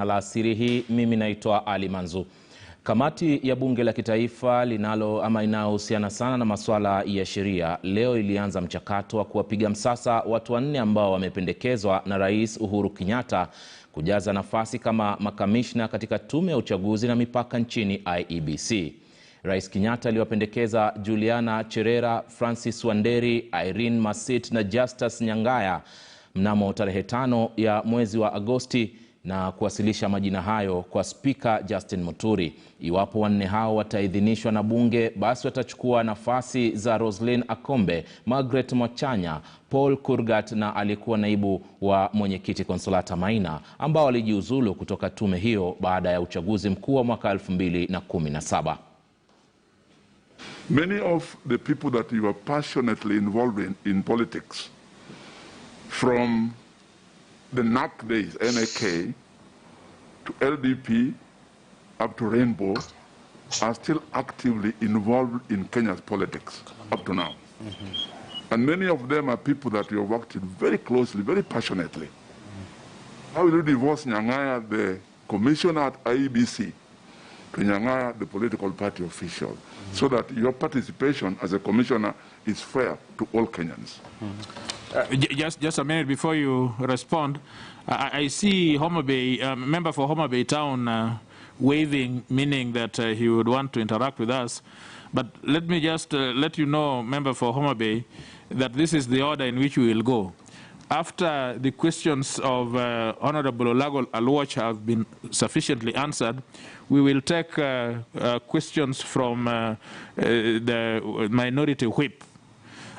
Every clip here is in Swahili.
Alasiri hii mimi naitwa Ali Manzu. Kamati ya Bunge la Kitaifa inayohusiana sana na masuala ya sheria leo ilianza mchakato wa kuwapiga msasa watu 4 ambao wamependekezwa na Rais Uhuru Kenyatta kujaza nafasi kama makamishna katika tume ya uchaguzi na mipaka nchini IEBC. Rais Kenyatta aliwapendekeza Juliana Cherera, Francis Wanderi, Irene Masit na Justus Nyangaya mnamo tarehe 5 ya mwezi wa Agosti na kuwasilisha majina hayo kwa Spika Justin Muturi. Iwapo 4 hao wataidhinishwa na bunge, basi watachukua nafasi za Roslyn Akombe, Margaret Mwachanya, Paul Kurgat na alikuwa naibu wa mwenyekiti Consolata Maina ambao walijiuzulu kutoka tume hiyo baada ya uchaguzi mkuu wa mwaka 2017. Many of the people that you are passionately involved in politics, from the NAC days, NAK, to LDP, up to Rainbow, are still actively involved in Kenya's politics up to now. And many of them are people that you have worked with very closely, very passionately. How will you divorce Nyangaya, the commissioner at IEBC, to Nyangaya, the political party official, so that your participation as a commissioner is fair to all Kenyans? Just a minute before you respond. I see Homa Bay, member for Homa Bay Town waving, meaning that he would want to interact with us. But let me just let you know, member for Homa Bay, that this is the order in which we will go. After the questions of Honorable Olago Alwach have been sufficiently answered, we will take questions from the minority whip,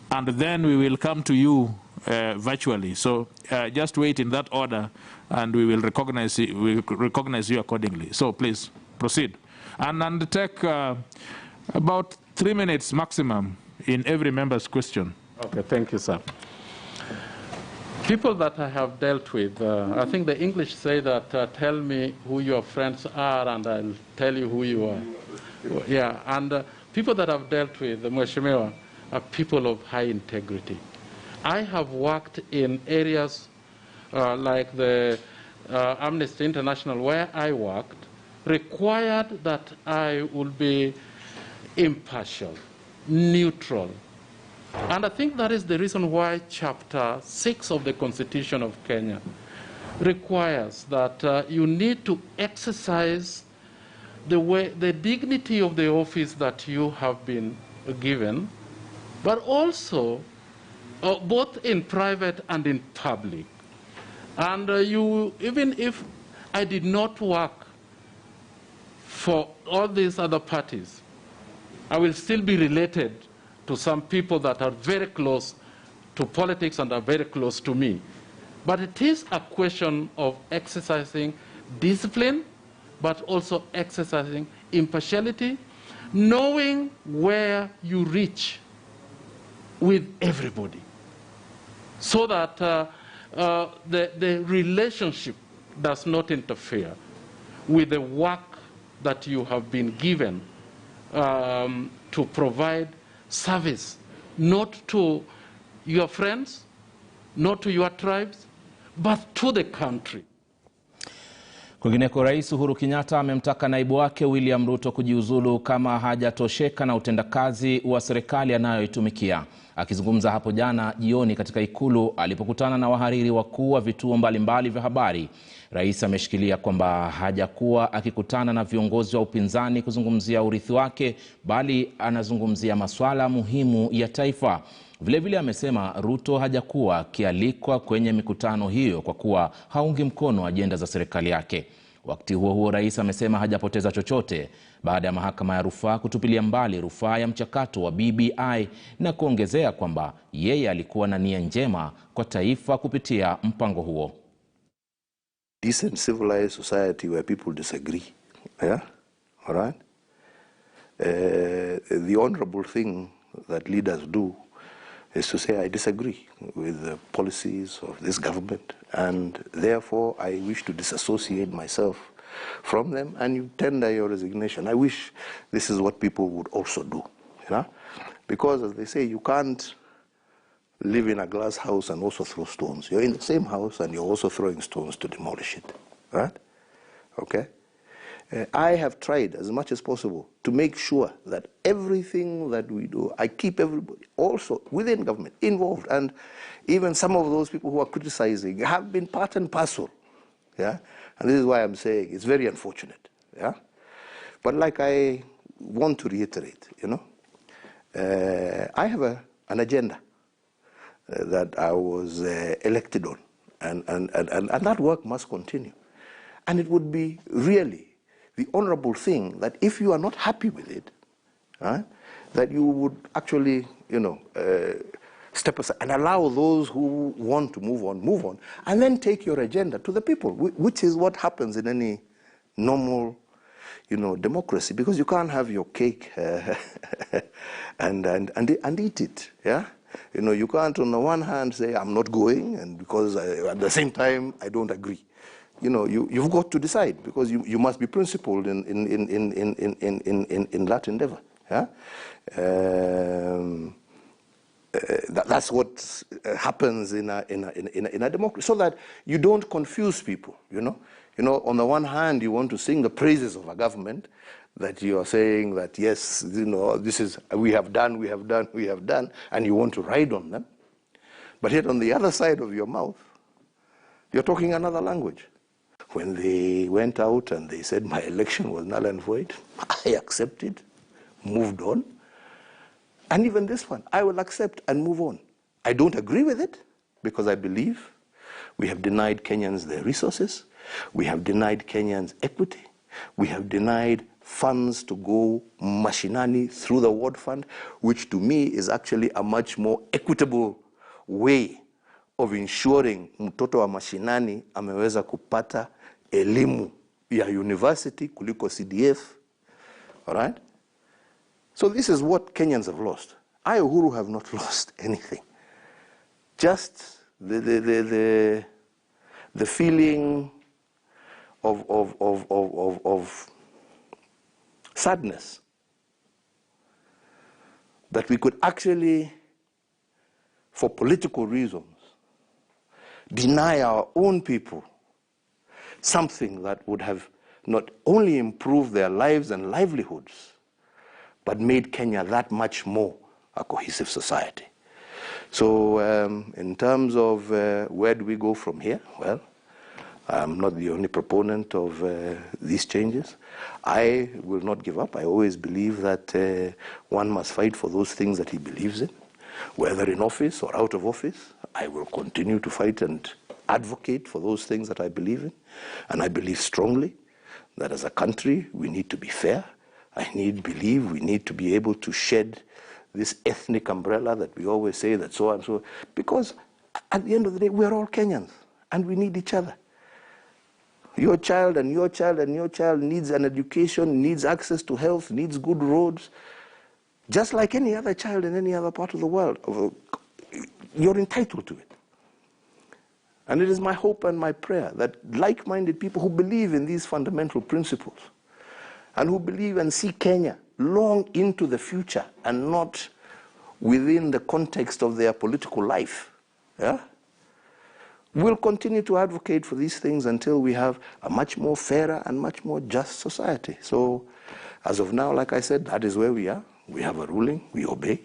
and then we will come to you virtually. So just wait in that order, and we will recognize you accordingly. So please proceed, and take about 3 minutes maximum in every member's question. Okay, thank you, sir. People that I have dealt with, I think the English say that tell me who your friends are and I'll tell you who you are. Yeah, and people that I've dealt with, Mheshimiwa, are people of high integrity. I have worked in areas like the Amnesty International, where I worked, required that I would be impartial, neutral. And I think that is the reason why Chapter 6 of the Constitution of Kenya requires that you need to exercise the dignity of the office that you have been given, but also both in private and in public. And even if I did not work for all these other parties, I will still be related to some people that are very close to politics and are very close to me. But it is a question of exercising discipline, but also exercising impartiality, knowing where you reach with everybody, so that the relationship does not interfere with the work that you have been given to provide service, not to your friends, not to your tribes, but to the country. Kwingineko, Rais Uhuru Kenyatta amemtaka naibu wake William Ruto kujiuzulu kama hajatosheka na utendakazi wa serikali anayoitumikia. Akizungumza hapo jana jioni katika ikulu alipokutana na wahariri wakuu wa vituo mbalimbali vya habari, Rais ameshikilia kwamba hajakuwa akikutana na viongozi wa upinzani kuzungumzia urithi wake, bali anazungumzia masuala muhimu ya taifa. Vilevile amesema Ruto hajakuwa akialikwa kwenye mikutano hiyo kwa kuwa haungi mkono ajenda za serikali yake. Wakati huo huo, Rais amesema hajapoteza chochote baada ya mahakama ya rufaa kutupilia mbali rufaa ya mchakato wa BBI na kuongezea kwamba yeye alikuwa na nia njema kwa taifa kupitia mpango huo. Decent civilized society where people disagree. Yeah? All right? The honorable thing that leaders do is to say, I disagree with the policies of this government, and therefore I wish to disassociate myself from them, and you tender your resignation. I wish this is what people would also do, you know? Because as they say, you can't live in a glass house and also throw stones. You're in the same house and you're also throwing stones to demolish it, right? okay? I have tried as much as possible to make sure that everything that we do, I keep everybody also within government involved, and even some of those people who are criticizing have been part and parcel, yeah? And this is why I'm saying it's very unfortunate, yeah? But like I want to reiterate, you know, I have an agenda that I was elected on, and that work must continue. And it would be really the honorable thing that if you are not happy with it, that you would actually, you know, step aside and allow those who want to move on, and then take your agenda to the people, which is what happens in any normal, you know, democracy, because you can't have your cake and eat it, yeah? You know, you can't on the one hand say, I'm not going, and because at the same time, I don't agree. You know, you've got to decide, because you must be principled in that endeavor. Yeah? That's what happens in a democracy, so that you don't confuse people. You know, on the one hand, you want to sing the praises of a government, that you are saying that yes, you know, this is we have done, and you want to ride on them, but yet on the other side of your mouth, you're talking another language. When they went out and they said my election was null and void, I accepted, moved on. And even this one, I will accept and move on. I don't agree with it, because I believe we have denied Kenyans their resources, we have denied Kenyans equity, we have denied funds to go mashinani through the ward fund, which to me is actually a much more equitable way of ensuring mtoto wa mashinani ameweza kupata elimu ya university kuliko CDF. All right? So this is what Kenyans have lost. I, Uhuru, have not lost anything. Just the feeling of sadness that we could actually, for political reasons, deny our own people something that would have not only improved their lives and livelihoods, but made Kenya that much more a cohesive society. So in terms of where do we go from here? Well, I'm not the only proponent of these changes. I will not give up. I always believe that one must fight for those things that he believes in, whether in office or out of office. I will continue to fight and advocate for those things that I believe in. And I believe strongly that as a country, we need to be fair. I believe we need to be able to shed this ethnic umbrella that we always say that so and so, because at the end of the day, we're all Kenyans and we need each other. Your child and your child and your child needs an education, needs access to health, needs good roads, just like any other child in any other part of the world. You're entitled to it. And it is my hope and my prayer that like-minded people who believe in these fundamental principles and who believe and see Kenya long into the future and not within the context of their political life, yeah, will continue to advocate for these things until we have a much more fairer and much more just society. So as of now, like I said, that is where we are. We have a ruling, we obey,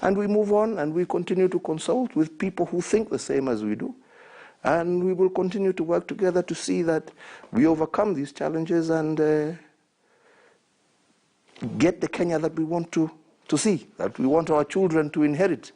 and we move on, and we continue to consult with people who think the same as we do. And we will continue to work together to see that we overcome these challenges and get the Kenya that we want to see, that we want our children to inherit.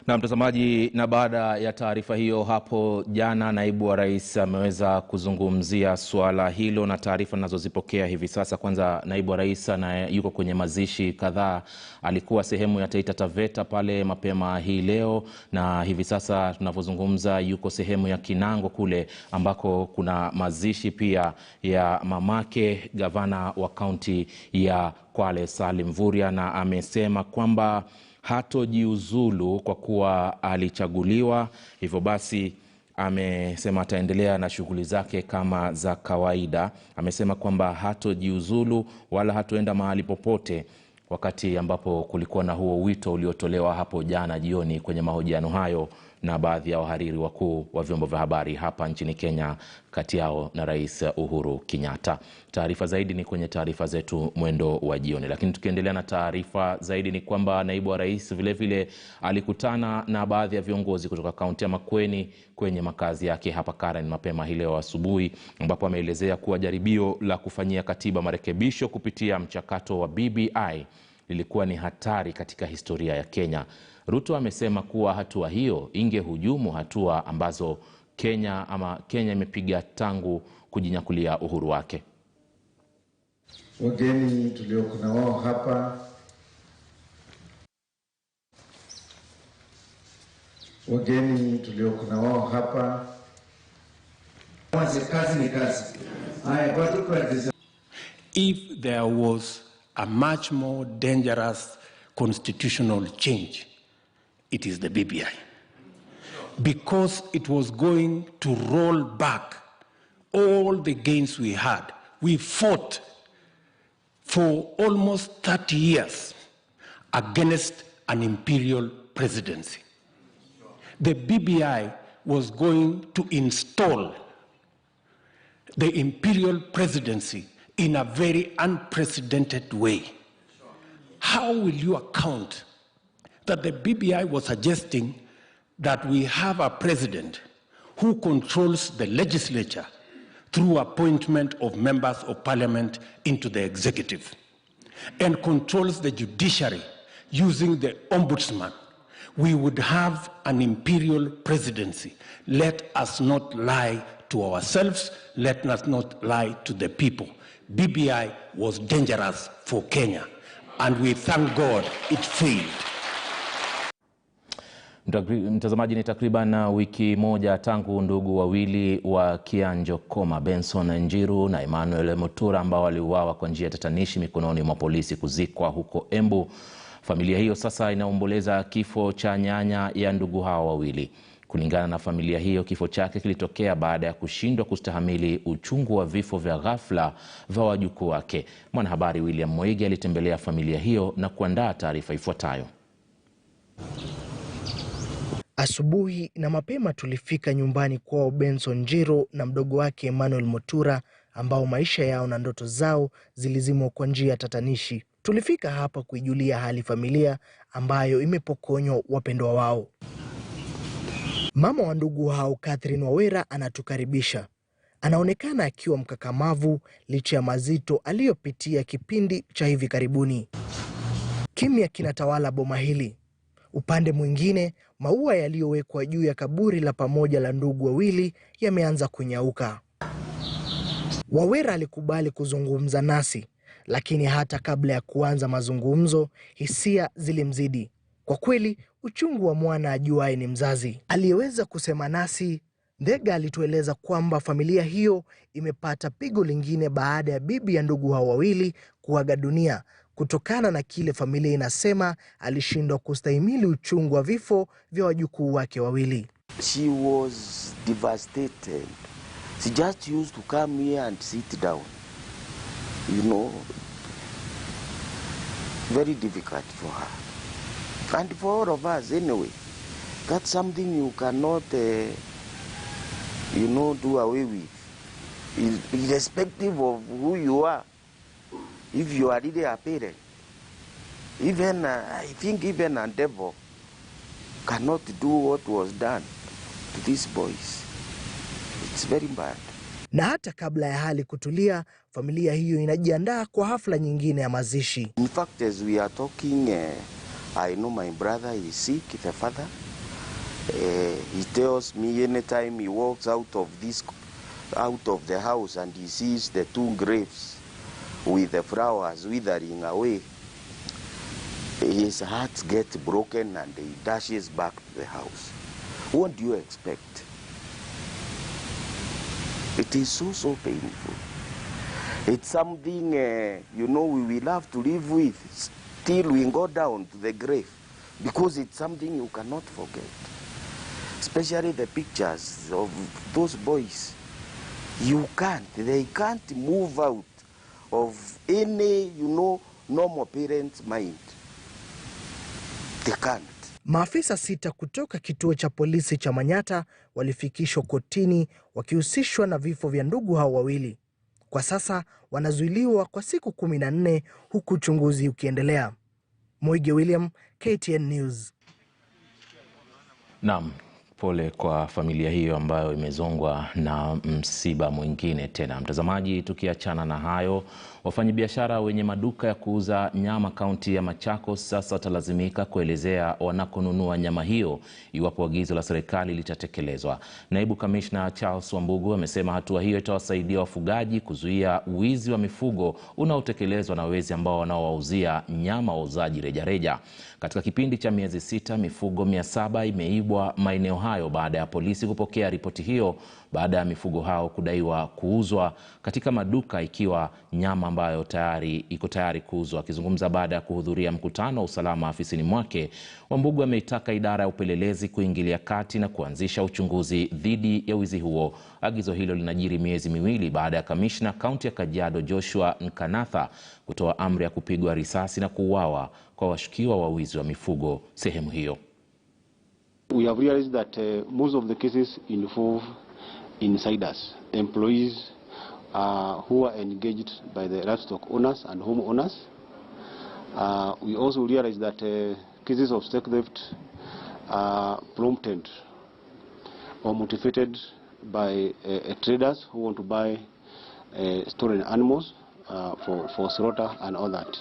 Na mtazamaji, na baada ya taarifa hiyo hapo jana, naibu wa rais ameweza kuzungumzia swala hilo na taarifa ninazozipokea hivi sasa. Kwanza, naibu wa rais yuko kwenye mazishi kadhaa. Alikuwa sehemu ya Taita Taveta pale mapema hii leo, na hivi sasa tunavyozungumza yuko sehemu ya Kinango kule ambako kuna mazishi pia ya mamake gavana wa kaunti ya Kwale Salim Mvurya, na amesema kwamba hatojiuzulu kwa kuwa alichaguliwa. Hivyo basi amesema ataendelea na shughuli zake kama za kawaida. Amesema kwamba hatojiuzulu wala hatoenda mahali popote, wakati ambapo kulikuwa na huo wito uliotolewa hapo jana jioni kwenye mahojiano hayo na baadhi ya wahariri wakuu wa vyombo vya habari hapa nchini Kenya, kati yao na Rais Uhuru Kenyatta. Taarifa zaidi ni kwenye taarifa zetu mwendo wa jioni. Lakini tukiendelea na taarifa zaidi ni kwamba naibu wa rais vile alikutana na baadhi ya viongozi kutoka kaunti ya Makueni kwenye makazi yake hapa Karen mapema hii leo asubuhi, ambapo ameelezea kuwa jaribio la kufanyia katiba marekebisho kupitia mchakato wa BBI lilikuwa ni hatari katika historia ya Kenya. Ruto amesema kuwa hatua hiyo ingehujumu hatua ambazo Kenya imepiga tangu kujinyakulia uhuru wake. Wageni tulioko na wao hapa, kazi ni kazi. If there was a much more dangerous constitutional change, it is the BBI. Because it was going to roll back all the gains we had. We fought for almost 30 years against an imperial presidency. The BBI was going to install the imperial presidency in a very unprecedented way. How will you account that the BBI was suggesting that we have a president who controls the legislature through appointment of members of parliament into the executive and controls the judiciary using the ombudsman? We would have an imperial presidency. Let us not lie to ourselves. Let us not lie to the people. BBI was dangerous for Kenya, and we thank God it failed. Mtazamaji, ni takriban wiki moja tangu ndugu wawili wa Kianjo Koma, Benson Njiru na Emmanuel Mutura, ambao waliuawa kwa njia tatanishi mikononi mwa polisi kuzikwa huko Embu. Familia hiyo sasa inaomboleza kifo cha nyanya ya ndugu hao wawili. Kulingana na familia hiyo, kifo chake kilitokea baada ya kushindwa kustahamili uchungu wa vifo vya ghafla vya wajukuu wake. Mwanahabari William Moigi alitembelea familia hiyo na kuandaa taarifa ifuatayo. Asubuhi na mapema tulifika nyumbani kwao Benson Njiru na mdogo wake Emmanuel Mutura, ambao maisha yao na ndoto zao zilizimwa kwa njia tatanishi. Tulifika hapa kuijulia hali familia ambayo imepokonywa wapendwa wao. Mama wa ndugu hao, Catherine Wawera, anatukaribisha. Anaonekana akiwa mkakamavu licha ya mazito aliyopitia kipindi cha hivi karibuni. Kimya kinatawala boma hili. Upande mwingine, maua yaliyowekwa juu ya kaburi la pamoja la ndugu wawili yameanza kunyauka. Wawera alikubali kuzungumza nasi, lakini hata kabla ya kuanza mazungumzo, hisia zilimzidi. Kwa kweli, uchungu wa mwana ajuaye ni mzazi. Aliyeweza kusema nasi, Ndega, alitueleza kwamba familia hiyo imepata pigo lingine baada ya bibi ya ndugu hao wawili kuaga dunia, kutokana na kile familia inasema alishindwa kustahimili uchungu wa vifo vya wajukuu wake wawili. She was devastated. She just used to come here and sit down. You know, very difficult for her. And for all of us anyway. That's something you cannot, do away with. Irrespective of who you are. If you are really a parent, even I think even a devil cannot do what was done to these boys. It's very bad. Na hata kabla ya hali kutulia, familia hiyo inajiandaa kwa hafla nyingine ya mazishi. In fact, as we are talking, I know my brother is sick, the father. He tells me anytime he walks out of the house and he sees the two graves with the flowers withering away, his heart gets broken and he dashes back to the house. What do you expect? It is so painful. It's something, we will have to live with till we go down to the grave, because it's something you cannot forget. Especially the pictures of those boys. They can't move out of any, normal parent's mind. They can't. Maafisa 6 kutoka kituo cha polisi cha Manyatta walifikishwa kotini wakihusishwa na vifo vya ndugu hao wawili. Kwa sasa wanazuiliwa kwa siku 14 huku uchunguzi ukiendelea. Moige William, KTN News. Naam, pole kwa familia hiyo ambayo imezongwa na msiba mwingine tena. Mtazamaji, tukiachana na hayo, wafanyabiashara wenye maduka ya kuuza nyama kaunti ya Machakos sasa watalazimika kuelezea wanakonunua nyama hiyo iwapo agizo la serikali litatekelezwa. Naibu kamishna Charles Wambugu amesema hatua hiyo itawasaidia wafugaji kuzuia wizi wa mifugo unaotekelezwa na wezi ambao wanaowauzia nyama wauzaji rejareja. Katika kipindi cha miezi 6, mifugo 700 imeibwa maeneo hayo baada ya polisi kupokea ripoti hiyo baada ya mifugo hao kudaiwa kuuzwa katika maduka ikiwa nyama ambayo iko tayari kuuzwa. Akizungumza baada ya kuhudhuria mkutano wa usalama afisini mwake, Wambugu ameitaka idara ya upelelezi kuingilia kati na kuanzisha uchunguzi dhidi ya wizi huo. Agizo hilo linajiri miezi 2 baada ya kamishna kaunti ya Kajiado Joshua Nkanatha kutoa amri ya kupigwa risasi na kuuawa kwa washukiwa wa wizi wa mifugo sehemu hiyo. We have realized that most of the cases involve insiders, employees who are engaged by the livestock owners and homeowners. We also realize that cases of stock theft are prompted or motivated by traders who want to buy stolen animals for slaughter and all that.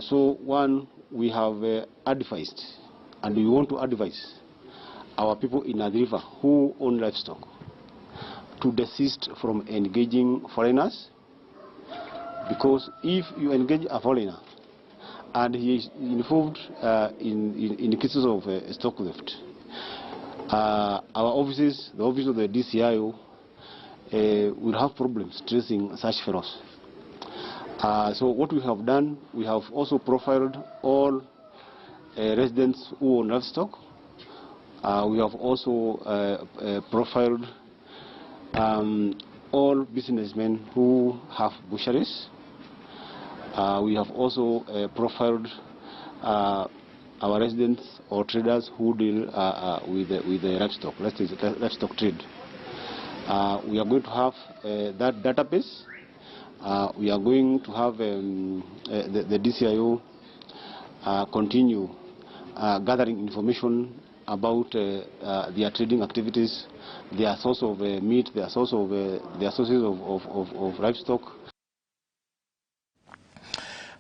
So one, we have advised, and we want to advise our people in the river who own livestock to desist from engaging foreigners, because if you engage a foreigner and he is involved in cases of stock theft, our offices, the office of the DCIO, will have problems tracing such fellows. So what we have done, we have also profiled all residents who own livestock. We have also profiled all businessmen who have butcheries. We have also profiled our residents or traders who deal with the livestock, livestock trade. We are going to have that database. We are going to have the DCIO continue gathering information about their trading activities, their source of meat, their sources of livestock.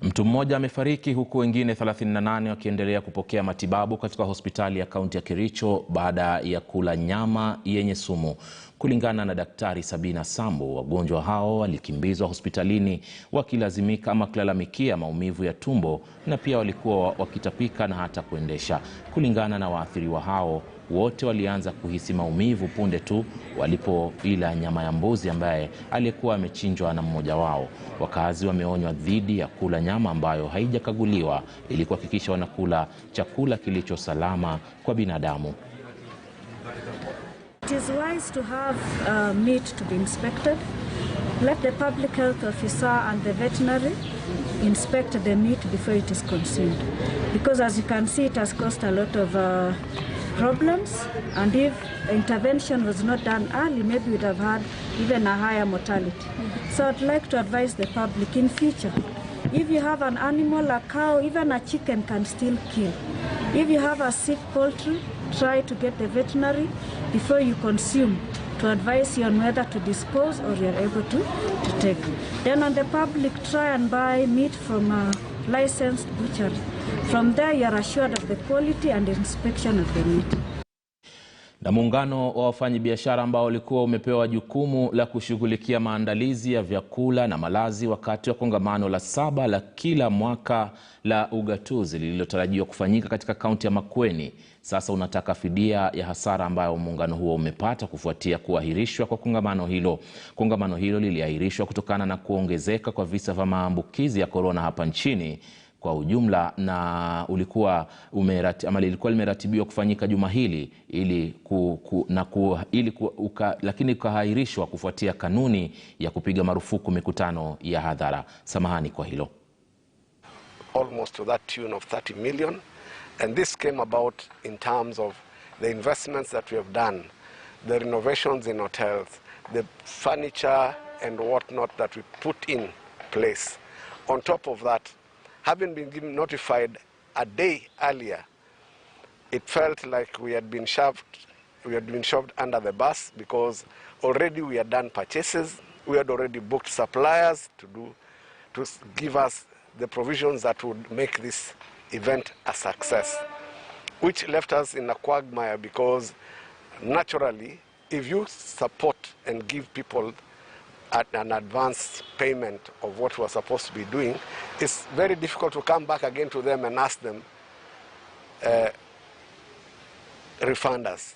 Mtu mmoja amefariki huku wengine 38 wakiendelea kupokea matibabu katika hospitali ya kaunti ya KERICHO baada ya kula nyama yenye sumu. Kulingana na Daktari Sabina Sambu, wagonjwa hao walikimbizwa hospitalini wakilazimika ama kulalamikia maumivu ya tumbo na pia walikuwa wakitapika na hata kuendesha. Kulingana na waathiriwa hao, wote walianza kuhisi maumivu punde tu walipoila nyama ya mbuzi ambaye alikuwa amechinjwa na mmoja wao. Wakazi wameonywa dhidi ya kula nyama ambayo haijakaguliwa ili kuhakikisha wanakula chakula kilicho salama kwa binadamu. It is wise to have meat to be inspected. Let the public health officer and the veterinary inspect the meat before it is consumed. Because as you can see, it has caused a lot of problems, and if intervention was not done early, maybe we'd have had even a higher mortality. So I'd like to advise the public in future, if you have an animal, a cow, even a chicken can still kill. If you have a sick poultry, try to get the veterinary before you consume to advise you on whether to dispose or you're able to take. Then on the public, try and buy meat from a licensed butchery. From there, you are assured of the quality and inspection of the meat. Na muungano wa wafanyabiashara ambao walikuwa umepewa jukumu la kushughulikia maandalizi ya vyakula na malazi wakati wa kongamano la 7 la kila mwaka la ugatuzi lililotarajiwa kufanyika katika kaunti ya Makueni, sasa unataka fidia ya hasara ambayo muungano huo umepata kufuatia kuahirishwa kwa kongamano hilo. Kongamano hilo liliahirishwa kutokana na kuongezeka kwa visa vya maambukizi ya korona hapa nchini kwa ujumla, na lilikuwa limeratibiwa kufanyika juma hili lakini kuahirishwa kufuatia kanuni ya kupiga marufuku mikutano ya hadhara. Samahani kwa hilo. Almost to that tune of 30 million, And this came about in terms of the investments that we have done, the renovations in hotels, the furniture and whatnot that we put in place. On top of that, having been notified a day earlier, it felt like we had been shoved under the bus, because already we had done purchases, we had already booked suppliers to give us the provisions that would make this event a success, which left us in a quagmire, because naturally, if you support and give people an advance payment of what we're supposed to be doing, it's very difficult to come back again to them and ask them refund us.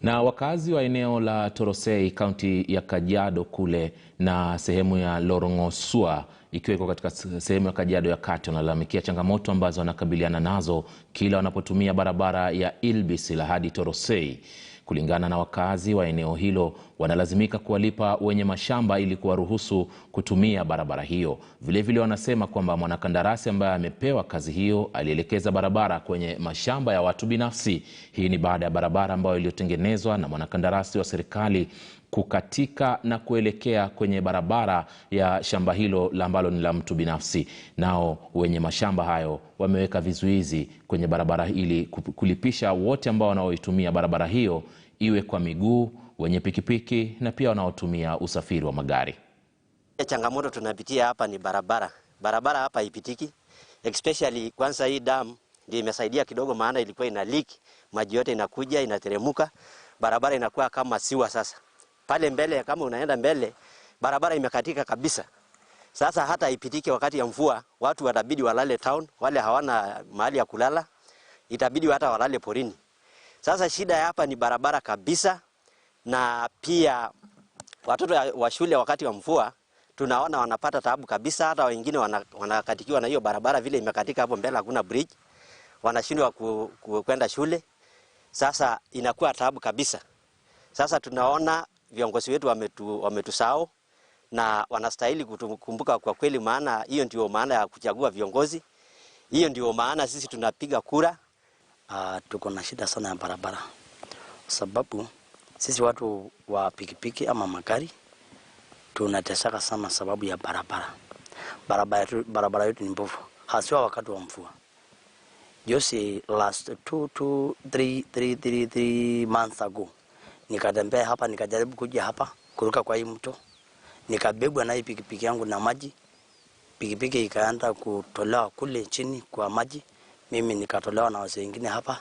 Na wakazi wa eneo la Torosei, kaunti ya Kajiado kule na sehemu ya Lorong'osua ikiwa iko katika sehemu ya Kajiado ya kati, wanalalamikia changamoto ambazo wanakabiliana nazo kila wanapotumia barabara ya IEBC hadi Torosei. Kulingana na wakazi wa eneo hilo, wanalazimika kuwalipa wenye mashamba ili kuwaruhusu kutumia barabara hiyo. Vile vile wanasema kwamba mwanakandarasi ambaye amepewa kazi hiyo alielekeza barabara kwenye mashamba ya watu binafsi. Hii ni baada ya barabara ambayo iliyotengenezwa na mwanakandarasi wa serikali kukatika na kuelekea kwenye barabara ya shamba hilo ambalo ni la mtu binafsi. Nao wenye mashamba hayo wameweka vizuizi kwenye barabara ili kulipisha wote ambao wanaoitumia barabara hiyo, iwe kwa miguu, wenye pikipiki na pia wanaotumia usafiri wa magari. Changamoto tunapitia hapa ni barabara. Barabara hapa haipitiki. Especially kwanza hii dam ndio imesaidia kidogo, maana ilikuwa ina leak, maji yote inakuja inateremuka, barabara inakuwa kama siwa sasa. Pale mbele kama unaenda mbele, barabara imekatika kabisa. Sasa hata haipitiki wakati ya mvua, watu watabidi walale town, wale hawana mahali ya kulala, itabidi hata walale porini. Sasa shida hapa ni barabara kabisa, na pia watoto wa shule wakati wa mvua tunaona wanapata taabu kabisa, hata wengine wanakatikiwa na hiyo barabara vile imekatika hapo mbele, hakuna bridge, wanashindwa kwenda shule. Sasa inakuwa taabu kabisa. Sasa tunaona viongozi wetu wametusahau na wanastahili kutukumbuka kwa kweli, maana hiyo ndio maana ya kuchagua viongozi. Hiyo ndio maana sisi tunapiga kura. Tuko na shida sana ya barabara, sababu sisi watu wa pikipiki ama magari tunateseka sana sababu ya barabara. Barabara yetu ni mbovu, haswa wakati wa mvua. Josi last 3 months ago nikatembea hapa, nikajaribu kuja hapa kuruka kwa hii mto, nikabebwa na hii pikipiki yangu na maji. Pikipiki ikaanza kutolewa kule chini kwa maji, mimi nikatolewa na wazee wengine hapa,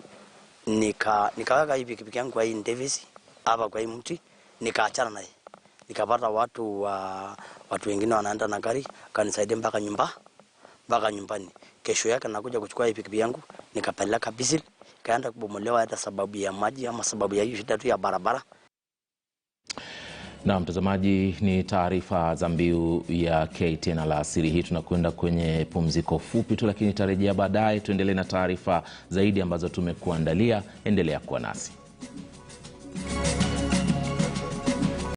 nikaweka hii pikipiki yangu kwa hii ndevisi hapa kwa hii mti, nikaachana naye. Nikapata watu wengine wanaenda na gari, kanisaidia mpaka nyumbani. Kesho yake nakuja kuchukua hii pikipiki yangu, nikapeleka BISIL, kaenda kubomolewa hata sababu ya maji ama sababu ya hiyo shida tu ya barabara. Na mtazamaji, ni taarifa za mbiu ya KTN alasiri hii. Tunakwenda kwenye pumziko fupi tu, lakini tarejea baadaye tuendelee na taarifa zaidi ambazo tumekuandalia. Endelea kuwa nasi.